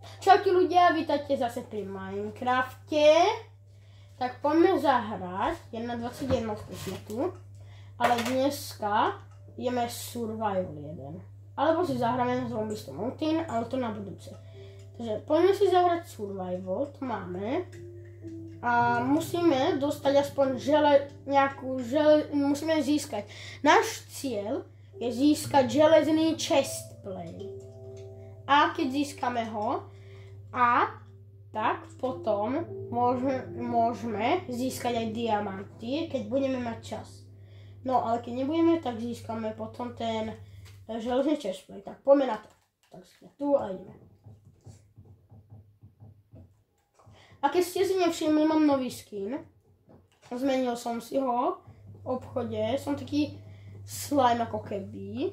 Čaute ľudia, vítajte zase pri Minecrafte. Tak poďme zahrať, 1.21 sme tu. Ale dneska ideme Survival 1. Alebo si zahráme Zombies to Mountain, ale to na budúce. Takže poďme si zahrať Survival, to máme. A musíme dostať aspoň musíme získať. Náš cieľ je získať železný chestplate. A keď získame ho, tak potom môžeme získať aj diamanty, keď budeme mať čas. No ale keď nebudeme, tak získame potom ten železný chestplate. Tak poďme na to. Tak sme tu a ideme. A keď ste si nevšimli, mám nový skin. Zmenil som si ho v obchode. Som taký slime ako keby,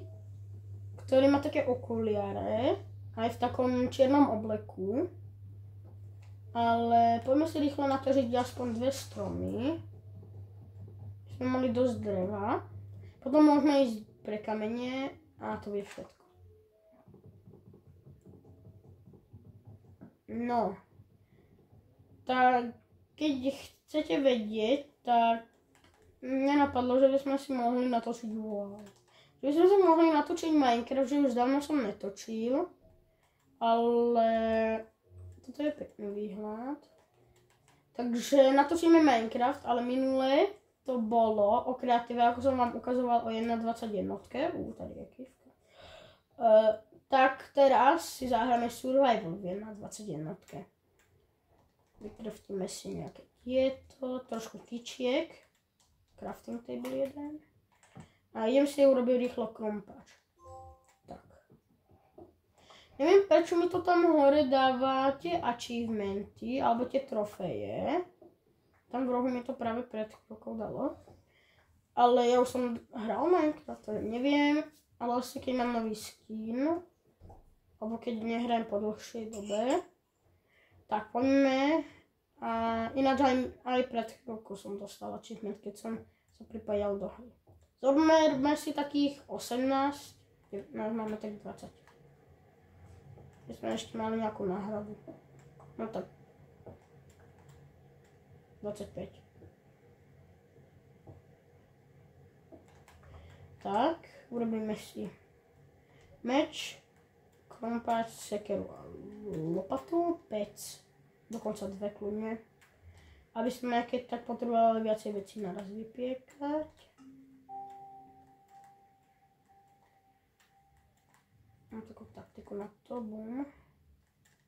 ktorý má také okuliare, aj v takom čiernom obleku. Ale poďme si rýchlo natažiť aspoň 2 stromy. Sme mali dosť dreva. Potom môžeme ísť pre kamene a to je všetko. No. Tak keď chcete vedieť, tak mňa napadlo, že by sme si mohli natočiť Že by sme si mohli natočiť Minecraft, že už dávno som netočil. Ale toto je pekný výhľad. Takže natočíme Minecraft, ale minulé to bolo o kreatíve, ako som vám ukazoval o 1.21. Tady je kývka. Tak teraz si zahráme Survival v 1.21. Vykraftíme si nejaké tieto, trošku tyčiek. Crafting table 1. A idem si urobiť rýchlo krumpáč. Tak. Neviem, prečo mi to tam hore dáva tie achievementy, alebo tie trofeje. Tam v rohu mi to práve pred chvíľkou dalo. Ale ja už som hral Minecraft, to neviem. Ale asi keď mám nový skin, alebo keď nehrajem po dlhšej dobe. Tak poďme. A ináč aj pred chvíľkou som dostal achievement, keď som sa pripájal do hry. Zoberme si takých 18, máme tak 20. My sme ešte mali nejakú náhradu. No tak 25. Tak, urobíme si meč, krumpáč, sekeru a lopatu, pec. Dokonca 2 kľudne. Aby sme keď tak potrebovali viacej vecí naraz vypiekať. Mám takú taktiku na to. Bum.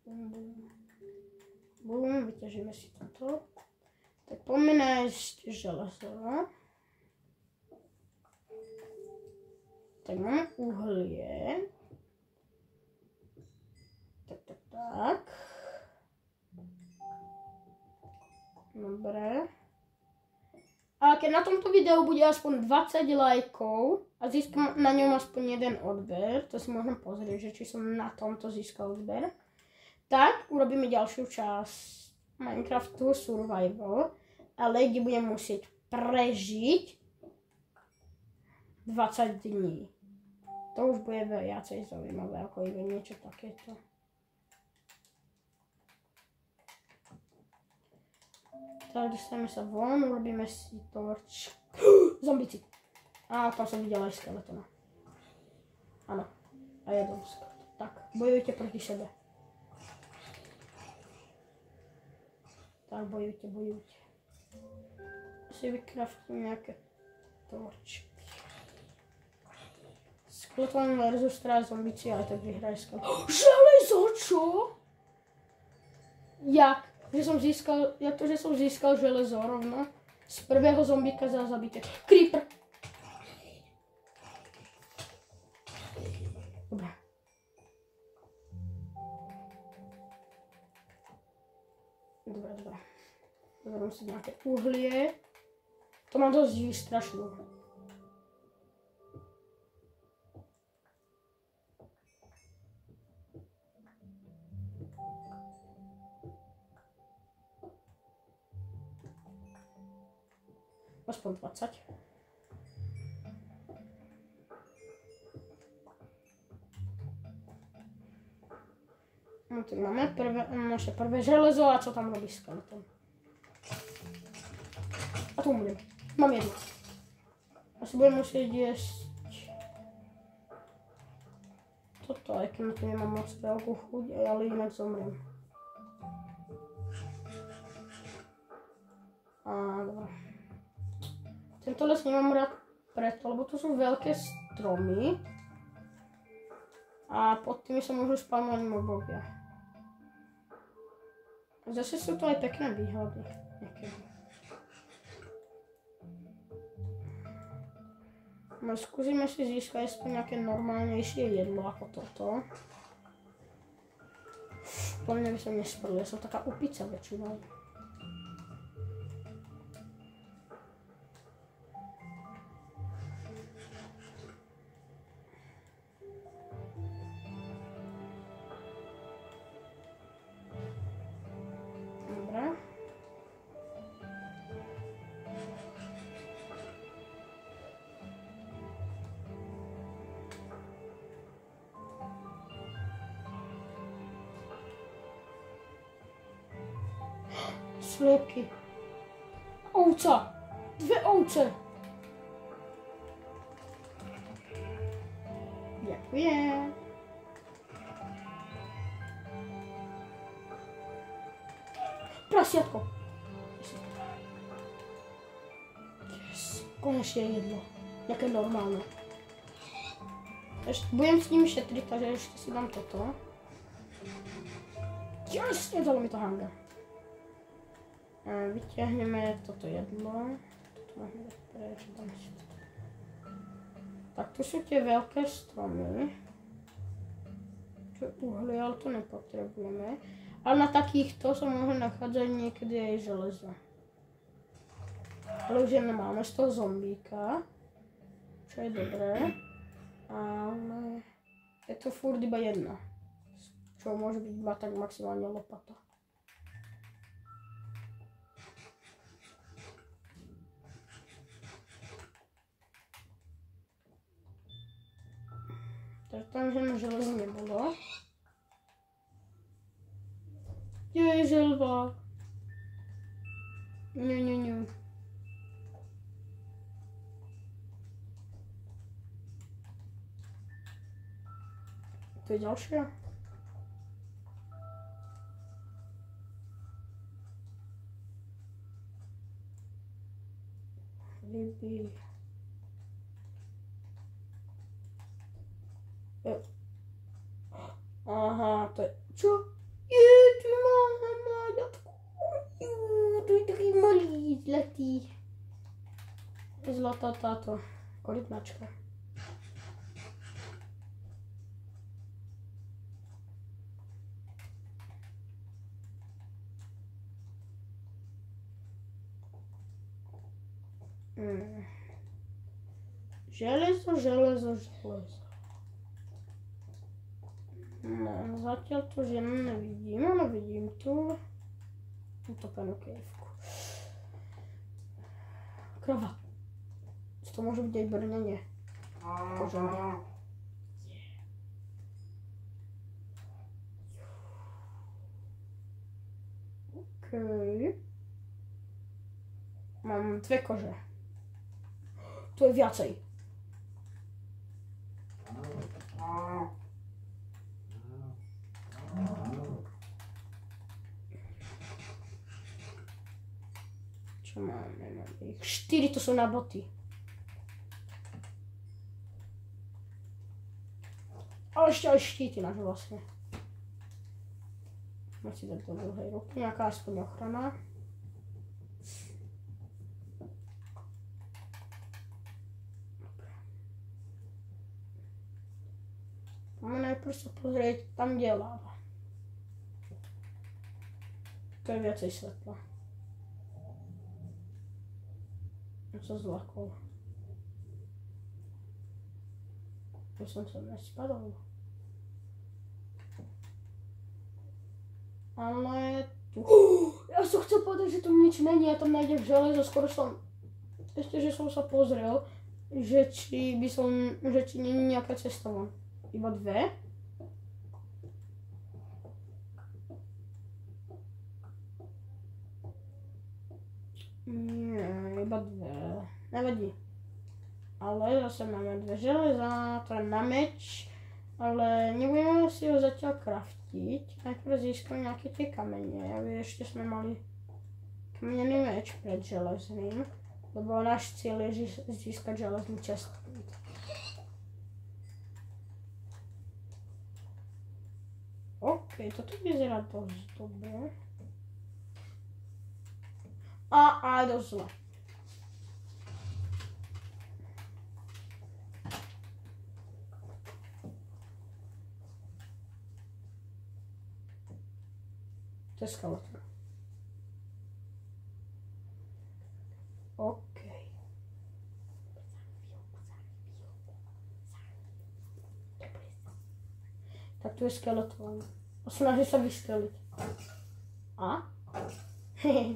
Bum, bum. Bum, vyťažíme si toto. Tak poďme nájsť železo. Tak máme uhlie. Tak. Dobre. A keď na tomto videu bude aspoň 20 lajkov a získam na ňom aspoň 1 odber, to si môžem pozrieť, že či som na tomto získal odber, tak urobíme ďalšiu časť Minecraftu Survival, ale kde budem musieť prežiť 20 dní. To už bude viacej zaujímavé ako iba niečo takéto. Tak dostaneme sa von, urobíme si torč. Zombici. Á, tam som videl aj skeletona. Áno, a jeden skeleton. Tak, bojujte proti sebe. Tak, bojujte. Si vykraftím nejaké torčky. Skeleton versus teraz zombici, ale tak vyhraj skeleton. Železo, čo? Jak? Že som získal železo rovno z prvého zombíka za zabité. Creeper! Dobre. Dobre. Zoberiem si nejaké uhlie. To ma dosť vystrašilo. Aspoň 20. No tak máme naše prvé železo a čo tam robí skeleton. A tu budem. Mám jedno. Asi budem musieť jesť toto, aj keď tu nemám moc veľkú chuť, ale inak zomriem. A dobra. Tento les nemám rád preto, lebo tu sú veľké stromy a pod tými sa môžu spawnovať mobovia. Zase sú to aj pekné výhody niekedy. No, skúsime si získať aspoň nejaké normálnejšie jedlo ako toto. Podľa mňa by som nesprl, ja som taká upica väčšinou. Sliepky. Ovca! 2 ovce! Ďakujem. Prasiatko. Yes. Konečne jedlo. Nejaké normálne. Ešte budem s ním šetriť, takže ešte si dám toto. Yes, nedalo mi to hanga. Vyťahneme toto jedlo. Toto máme dať preč, dám si to. Tak tu sú tie veľké stromy. Čo je uhlie, ale to nepotrebujeme. Ale na takýchto sa môže nachádzať niekedy aj železo. Ale už jedno máme z toho zombíka. Čo je dobré. Ale je to furt iba jedna. Čo môže byť iba tak maximálne lopata. Tak tam žiadne železo nebolo. Jej, želva. Nie. To je ďalšia. Ryby. Aha, to je... Čo? Tu máme mláďatku. Tu je taký malý, zlatý. Zlatá táto korytnačka. Železo. No, zatiaľ tu žiadne nevidím, ale vidím tu utopenú kejvku. Krava. To môže byť aj brnenie. Kožené. Okej. Mám 2 kože. Tu je viacej. Čo máme? Máme ich 4, to sú na boty. Ale ešte aj štíty naše vlastne. Musím dať do druhej ruky, nejaká aspoň ochrana. Máme najprv sa pozrieť tam, kde je láva. To je viacej svetla. Ja sa zlakol. Ja som sa nespadol. Ale tu... Ja som chcel povedať, že tu nič není, ja tam nájdem železo, skoro som... Ešte, že som sa pozrel, že či není nejaká cesta von. Iba 2. Nie, iba 2. Nevadí. Ale zase máme 2 železa, to je na meč. Ale nebudeme si ho zatiaľ craftiť. Najprv získame nejaké tie kamene, aby ešte sme mali kamenný meč pred železným. Lebo náš cieľ je získať železný chestplate. OK, toto vyzerá dosť dobre. A dosť zle. To je skeleton. OK. Tak tu je skeleton. Snaží sa vystreliť. A? Hehe.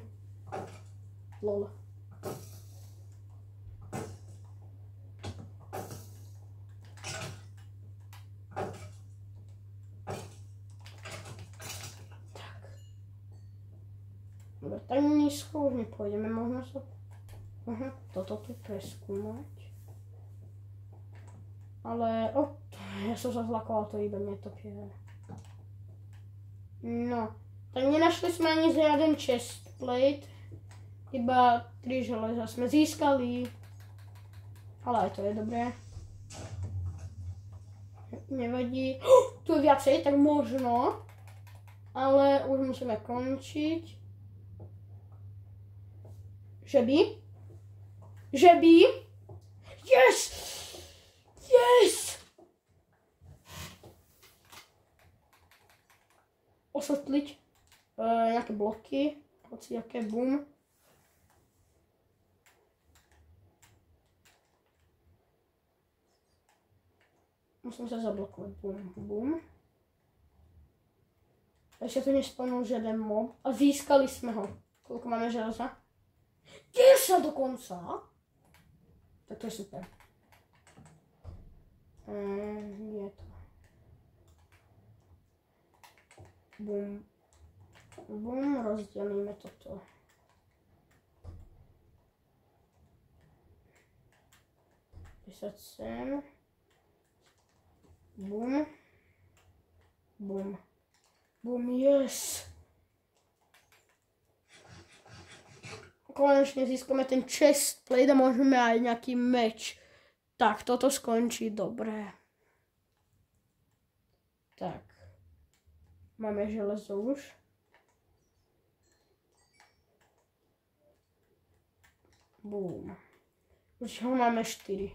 Lol. Dobre, tak nízko už nepôjdeme, možno sa toto tu preskúmať. Ale, ja som sa zlakoval, to iba netopiere. No, tak nenašli sme ani žiaden chestplate, iba 3 železa sme získali, ale aj to je dobré. Nevadí, tu je viacej, tak možno, ale už musíme končiť. Že by? Yes! Yes! Osvetliť nejaké bloky, hociaké, boom. Musím sa zablokovať, boom. Ešte tu nespomenul žiaden mob a získali sme ho. Koľko máme železa? 10 dokonca. Tak to je super. Je to. Bum. Bum, rozdelíme toto. Písať sem. Bum. Bum. Bum, yes. Konečne získame ten chestplate a môžeme aj nejaký meč. Tak, toto skončí dobre. Tak. Máme železo už. Bum. Už ho máme 4.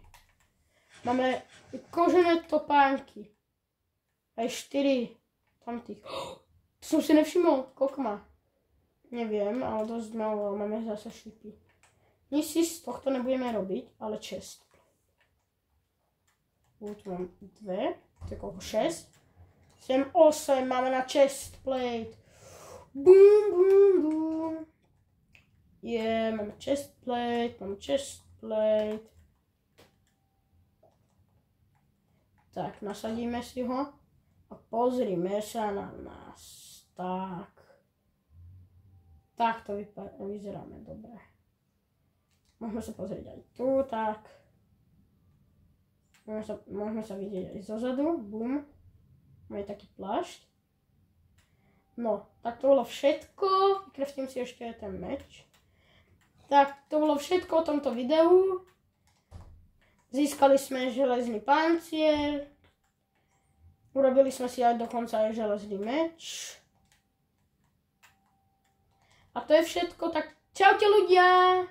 Máme kožené topánky. Aj 4 tamtých. To som si nevšimol. Koľko má? Neviem, ale dosť malo. Máme zase šipy. Nič si z tohto nebudeme robiť, ale chest. Tu mám 2. To je koľko? 6. 7, 8. Máme na chest plate. Boom, boom, boom. Máme chest plate. Máme chest plate. Tak, nasadíme si ho. A pozrime sa na nás. Tak. Takto vyzeráme dobre. Môžeme sa pozrieť aj tu, tak. Môžeme sa vidieť aj zozadu. Bum. Máme taký plášť. No, tak to bolo všetko. Vykreftím si ešte aj ten meč. Tak, to bolo všetko o tomto videu. Získali sme železný pancier. Urobili sme si aj dokonca aj železný meč. A to je všetko, tak čaute ľudia!